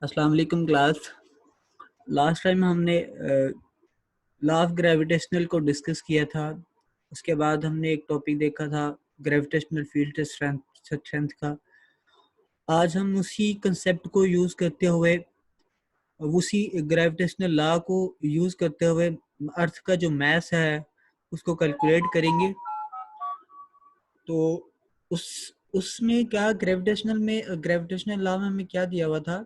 अस्सलाम वालेकुम class. Last time हमने लॉ ऑफ ग्रेविटेशनल को डिस्कस किया था। उसके बाद हमने एक टॉपिक देखा था ग्रेविटेशनल फील्ड स्ट्रेंथ का। आज हम उसी कंसेप्ट को यूज़ करते हुए, उसी ग्रेविटेशनल लॉ को यूज़ करते हुए अर्थ का जो मास है उसको कैलकुलेट करेंगे। तो उसमें क्या ग्रेविटेशनल लॉ में हमें क्या दिया हुआ था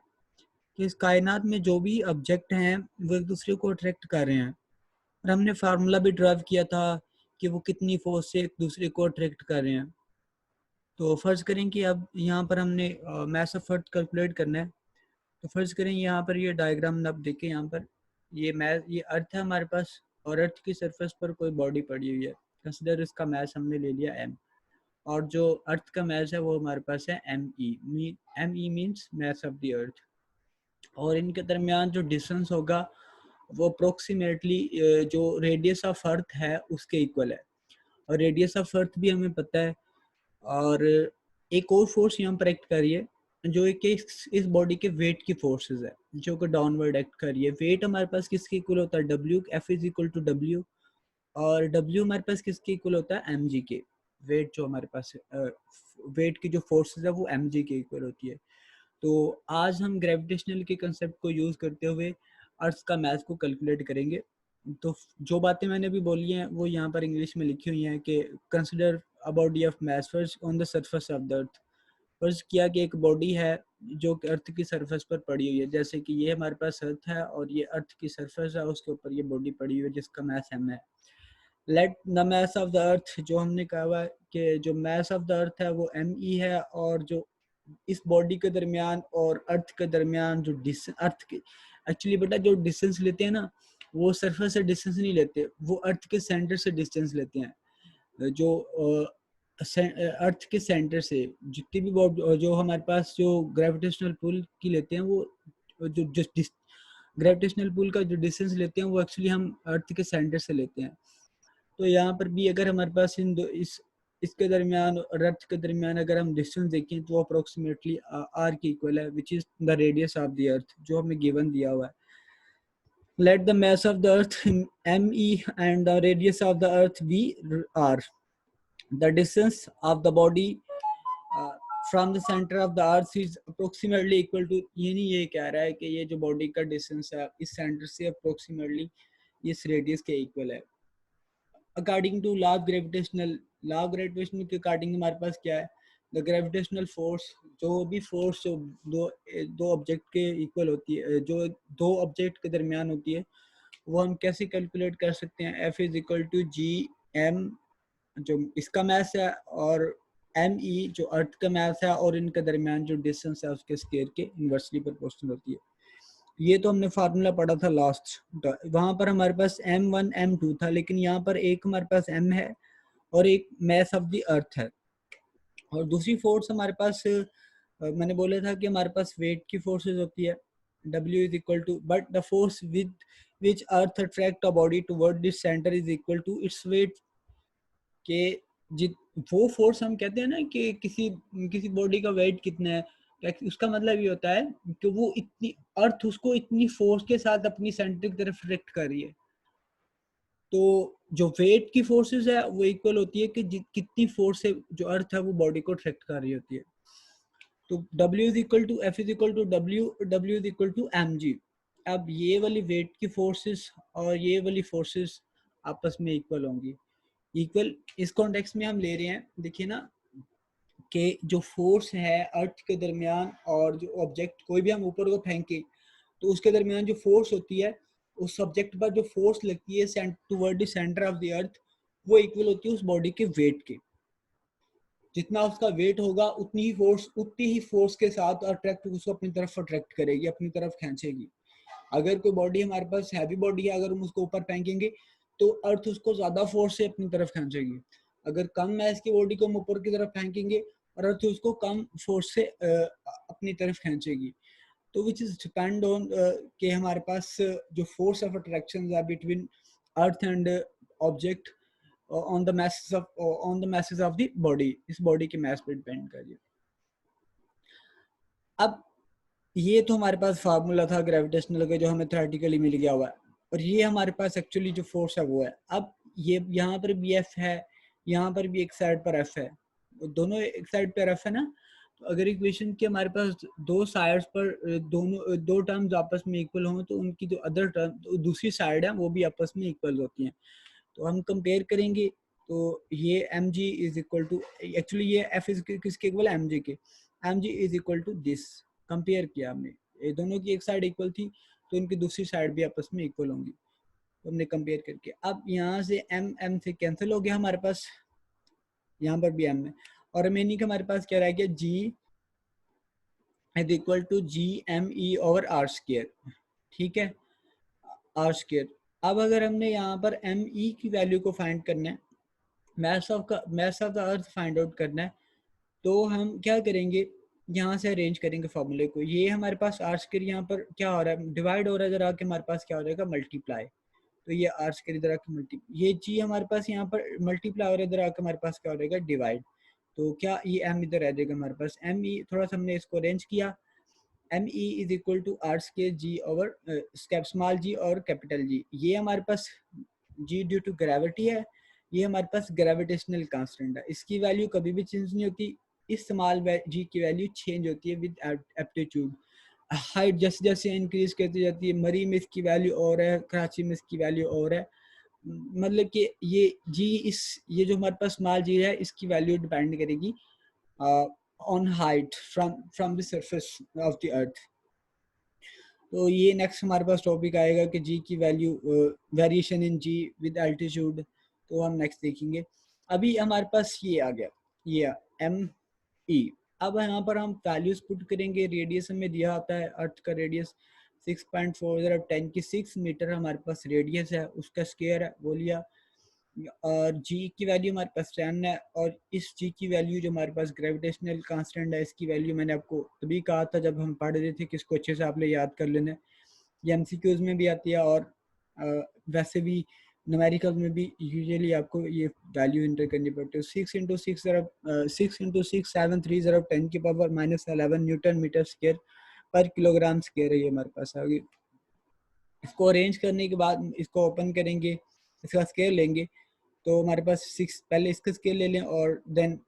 कि इस कायनात में जो भी ऑब्जेक्ट हैं वो एक दूसरे को अट्रैक्ट कर रहे हैं, और हमने फार्मूला भी ड्राइव किया था कि वो कितनी फोर्स से एक दूसरे को अट्रैक्ट कर रहे हैं। तो फर्ज करें कि अब यहाँ पर हमने मास ऑफ अर्थ कैलकुलेट करना है। तो फर्ज करें यहाँ पर ये डायग्राम अब देखें, यहाँ पर ये अर्थ है हमारे पास, और अर्थ की सरफेस पर कोई बॉडी पड़ी हुई है। कंसिडर इसका मास हमने ले लिया m, और जो अर्थ का मास है वो हमारे पास है me means mass of the अर्थ। और इनके दरमियान जो डिस्टेंस होगा वो अप्रोक्सीमेटली जो रेडियस ऑफ अर्थ है उसके इक्वल है, और रेडियस ऑफ अर्थ भी हमें पता है। और एक और फोर्स यहाँ पर एक्ट कर रही है जो एक इस बॉडी के वेट की फोर्सेस है जो कि डाउनवर्ड एक्ट कर रही है। वेट हमारे पास किसके इक्वल होता है? W, F is equal to W, और W हमारे पास किसके इक्वल होता है? mg के। वेट जो हमारे पास वेट की जो फोर्सेस है वो mg के इक्वल होती है। तो आज हम ग्रेविटेशनल के कंसेप्ट को यूज़ करते हुए अर्थ का मास को कैलकुलेट करेंगे। तो जो बातें मैंने अभी बोली हैं वो यहाँ पर इंग्लिश में लिखी हुई हैं कि consider a body of mass first on the surface of the अर्थ। फर्ज किया कि एक बॉडी है जो कि अर्थ की सरफेस पर पड़ी हुई है, जैसे कि ये हमारे पास अर्थ है और ये अर्थ की सरफेस है, उसके ऊपर ये बॉडी पड़ी हुई है जिसका मास m है। Let the mass of the earth, जो हमने कहा हुआ है कि जो मास ऑफ द अर्थ है वो me है, और जो इस बॉडी के दरमियान और अर्थ के दरमियान जो अर्थ के एक्चुअली बेटा जो डिस्टेंस लेते हैं ना, वो सरफेस से डिस्टेंस नहीं लेते, वो अर्थ के सेंटर से डिस्टेंस लेते हैं। जो अर्थ के सेंटर से जितनी भी जो हमारे पास जो ग्रेविटेशनल पुल की लेते हैं, वो जो ग्रेविटेशनल पुल का जो डिस्टेंस लेते हैं वो एक्चुअली हम अर्थ के सेंटर से लेते हैं। तो यहाँ पर भी अगर हमारे पास इन दो इसके दरमियान और अर्थ के दरमियान अगर हम डिस्टेंस देखें तो अप्रोक्सीमेटली r की इक्वल है, which is the radius of the earth जो हमें गिवन दिया हुआ है। Let the mass of the earth me and the radius of the earth be r. The distance of the body from the centre of the earth is approximately equal to, ये नहीं ये कह रहा है कि ये जो बॉडी का डिस्टेंस है इस सेंटर से अप्रोक्सीमेटली इस रेडियस के इक्वल है। According to law of gravitational के अकॉर्डिंग हमारे पास क्या है? द ग्रेविटेशनल फोर्स, जो भी फोर्स जो दो ऑब्जेक्ट के इक्वल होती है, जो दो ऑब्जेक्ट के दरमियान होती है, वो हम कैसे कैलकुलेट कर सकते हैं? F is equal to G M जो इसका मास है, और एम ई जो अर्थ का मास है, और इनके दरमियान जो डिस्टेंस है उसके स्क्वायर के इन्वर्सली प्रोपोर्शनल होती है। ये तो हमने फार्मूला पढ़ा था लास्ट, वहां पर हमारे पास m1 m2 था, लेकिन यहाँ पर एक हमारे पास m है और एक मास ऑफ द अर्थ है। और दूसरी फोर्स हमारे पास मैंने बोला था कि हमारे पास वेट की फोर्सेस होती है, W is equal to, but the force with which earth attract a body toward this centre is equal to its weight. के जित वो फोर्स हम कहते हैं ना कि किसी बॉडी का वेट कितना है, उसका मतलब ये होता है कि वो इतनी अर्थ उसको इतनी फोर्स के साथ अपनी सेंटर की तरफ रिफ्लेक्ट कर रही है। तो जो वेट की फोर्सेस है वो इक्वल होती है कि कितनी फोर्स से जो अर्थ है वो बॉडी को अट्रैक्ट कर रही होती है। तो W is equal to F is equal to W is equal to mg। अब ये वाली वेट की फोर्सेस और ये वाली फोर्सेस आपस में इक्वल होंगी। इक्वल इस कॉन्टेक्स्ट में हम ले रहे हैं, देखिए ना कि जो फोर्स है अर्थ के दरमियान और जो ऑब्जेक्ट कोई भी हम ऊपर को फेंके तो उसके दरमियान जो फोर्स होती है, उस सब्जेक्ट पर जो फोर्स लगती है toward the centre of the अर्थ, वो इक्वल होती है उस बॉडी के वेट के। जितना उसका वेट होगा उतनी ही फोर्स के साथ अट्रैक्ट उसको अपनी तरफ अट्रैक्ट करेगी, अपनी तरफ खींचेगी। अगर कोई बॉडी हमारे पास हैवी बॉडी है, अगर हम उसको ऊपर फेंकेंगे तो अर्थ उसको ज्यादा फोर्स से अपनी तरफ खींचेगी। अगर कम मैस की बॉडी को हम ऊपर की तरफ फेंकेंगे और अर्थ उसको कम फोर्स से अपनी तरफ खींचेगी। तो विच इज डिपेंड ऑन कि हमारे पास जो फोर्स ऑफ अट्रैक्शन है between earth and object on the masses of the body, इस बॉडी के मास पे डिपेंड करिए। अब ये तो हमारे पास फार्मूला था ग्रेविटेशनल का जो हमें थ्योरेटिकली मिल गया हुआ है, और ये हमारे पास एक्चुअली जो फोर्स है वो है। अब ये यहाँ पर भी एफ है, यहाँ पर भी एक साइड पर एफ है, दोनों एक साइड पर एफ है ना। तो अगर इक्वेशन के हमारे पास दो साइड्स पर दोनों दो टर्म्स आपस में इक्वल हों तो उनकी जो अदर टर्म दूसरी साइड है वो भी आपस में इक्वल होती हैं। तो हम कंपेयर करेंगे तो ये M G is equal to, actually ये एफ इज किसके इक्वल, एम जी के। M G is equal to this, compare किया हमने, ये दोनों की एक साइड इक्वल थी तो इनकी दूसरी साइड भी आपस में इक्वल होंगी, तो हमने कंपेयर करके। अब यहाँ से एम एम से कैंसिल हो गया हमारे पास, यहाँ पर भी एम है, और रिमेनिंग हमारे पास क्या रह गया, G is equal to G M E over R square, ठीक है, आर स्क्वायर। अब अगर हमने यहाँ पर एम ई की वैल्यू को फाइंड करना है, मास of the earth find out करना है, तो हम क्या करेंगे, यहाँ से अरेंज करेंगे फॉर्मूले को। ये हमारे पास आर स्क्वायर यहाँ पर क्या हो रहा है, डिवाइड हो रहा है, इधर आके हमारे पास क्या हो जाएगा, मल्टीप्लाई। तो ये आर स्क्वायर इधर आके मल्टी, ये जी हमारे पास यहाँ पर मल्टीप्लाई हो रहा है, इधर आके हमारे पास क्या हो जाएगा, डिवाइड। तो क्या ये एम इधर रह जाएगा हमारे पास, एम ई थोड़ा सा हमने इसको अरेंज किया, M E is equal to R square G over small G और कैपिटल जी। ये हमारे पास जी ड्यू टू ग्रेविटी है, ये हमारे पास ग्रेविटेशनल कांस्टेंट है, इसकी वैल्यू कभी भी चेंज नहीं होती। इस स्मॉल जी की वैल्यू चेंज होती है विद एप्टीट्यूड, हाइट जैसे जैसे इंक्रीज करती जाती है। मरी में इसकी वैल्यू और है, कराची में इसकी वैल्यू और है, मतलब कि ये जी इस ये जो हमारे पास स्मॉल जी है इसकी वैल्यू डिपेंड करेगी on height from the surface of the अर्थ। तो ये नेक्स्ट हमारे पास टॉपिक आएगा कि जी की value, variation in G with altitude, तो हम नेक्स्ट देखेंगे। अभी हमारे पास ये आ गया, ये एम ई। अब यहाँ पर हम वैल्यूज पुट करेंगे, रेडियस हमें दिया आता है अर्थ का रेडियस 6.40 की 6 मीटर हमारे पास रेडियस है, उसका स्क्वायर है वो लिया, और जी की वैल्यू हमारे पास 10 है, और इस जी की वैल्यू जो हमारे पास ग्रेविटेशनल कांस्टेंट है इसकी वैल्यू मैंने आपको तभी कहा था जब हम पढ़ रहे थे कि इसको अच्छे से आप लोग याद कर लेना। ये एमसीक्यूज में भी आती है, और वैसे भी न्यूमेरिकल में भी यूजुअली आपको ये वैल्यू इंटर करनी पड़ती है। 6 × 6 7 3 की पावर -11 न्यूटन मीटर स्क्वायर पर किलोग्राम स्क्वायर है ये हमारे पास आ गई। इसको अरेंज करने के बाद इसको ओपन करेंगे, इसका स्केल लेंगे, तो हमारे पास 6, पहले इसका स्केल ले लें और देन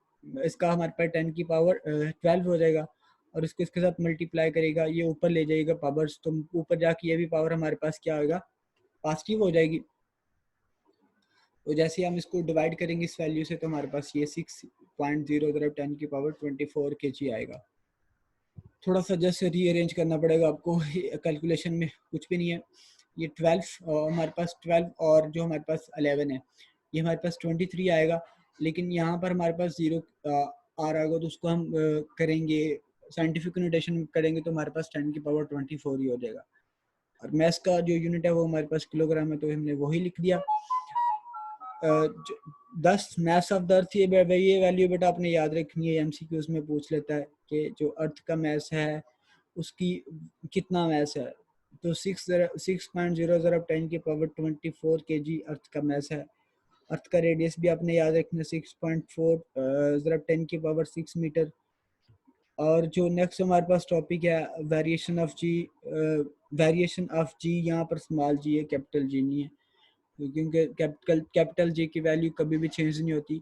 इसका हमारे पास 10 की पावर 12 हो जाएगा, और इसको इसके साथ मल्टीप्लाई करेगा, ये ऊपर ले जाएगा पावर्स, तो ऊपर जाके ये भी पावर हमारे पास क्या होगा, पॉजिटिव हो जाएगी। तो जैसे हम इसको डिवाइड करेंगे इस वैल्यू से, तो हमारे पास ये 6.0 10 की पावर 24 kg आएगा। थोड़ा सा जैसे रीअरेंज करना पड़ेगा आपको, कैलकुलेशन में कुछ भी नहीं है। ये 12 हमारे पास 12 और जो हमारे पास 11 है ये हमारे पास 23 आएगा, लेकिन यहाँ पर हमारे पास 0 आ रहा होगा, तो उसको हम करेंगे साइंटिफिक नोटेशन करेंगे तो हमारे पास 10 की पावर 24 ही हो जाएगा। और मैथ्स का जो यूनिट है वो हमारे पास किलोग्राम है, तो हमने वही लिख दिया। 10 मैस ऑफ द अर्थ, ये वैल्यू बेटा आपने याद रखनी है, एमसीक्यूज में पूछ लेता है कि जो अर्थ का मैस है उसकी कितना मैस है, तो 6.00 10 की पावर 24 kg अर्थ का मैस है। अर्थ का रेडियस भी आपने याद रखना, 6.4 10 की पावर 6 मीटर। और जो नेक्स्ट हमारे पास टॉपिक है variation of G, variation of G, यहाँ पर स्मॉल जी है, कैपिटल जी नहीं है, क्योंकि कैपिटल जी की वैल्यू कभी भी चेंज नहीं होती।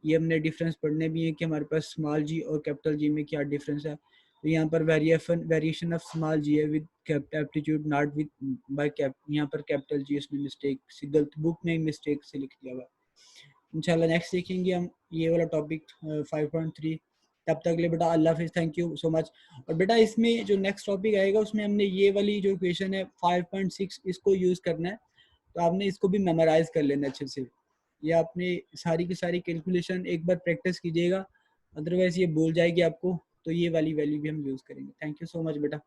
ये हमने डिफरेंस पढ़ने भी है कि हमारे पास स्मॉल जी और कैपिटल जी में क्या डिफरेंस है। तो यहाँ पर वेरिएशन ऑफ स्मॉल जी है with aptitude not with by cap, यहाँ पर कैपिटल जी उसने मिस्टेक से, गलत बुक में मिस्टेक से लिख दिया हुआ। इंशाल्लाह नेक्स्ट देखेंगे हम ये वाला टॉपिक 5.3। तब तक ले बेटा अल्लाह हाफिज़, थैंक यू सो मच। और बेटा इसमें जो नेक्स्ट टॉपिक आएगा उसमें हमने ये वाली जो इक्वेशन है 5.6 इसको यूज़ करना है, तो आपने इसको भी मेमोराइज कर लेना अच्छे से। ये आपने सारी की सारी कैलकुलेशन एक बार प्रैक्टिस कीजिएगा, अदरवाइज ये भूल जाएगी आपको, तो ये वाली वैल्यू भी हम यूज़ करेंगे। थैंक यू सो मच बेटा।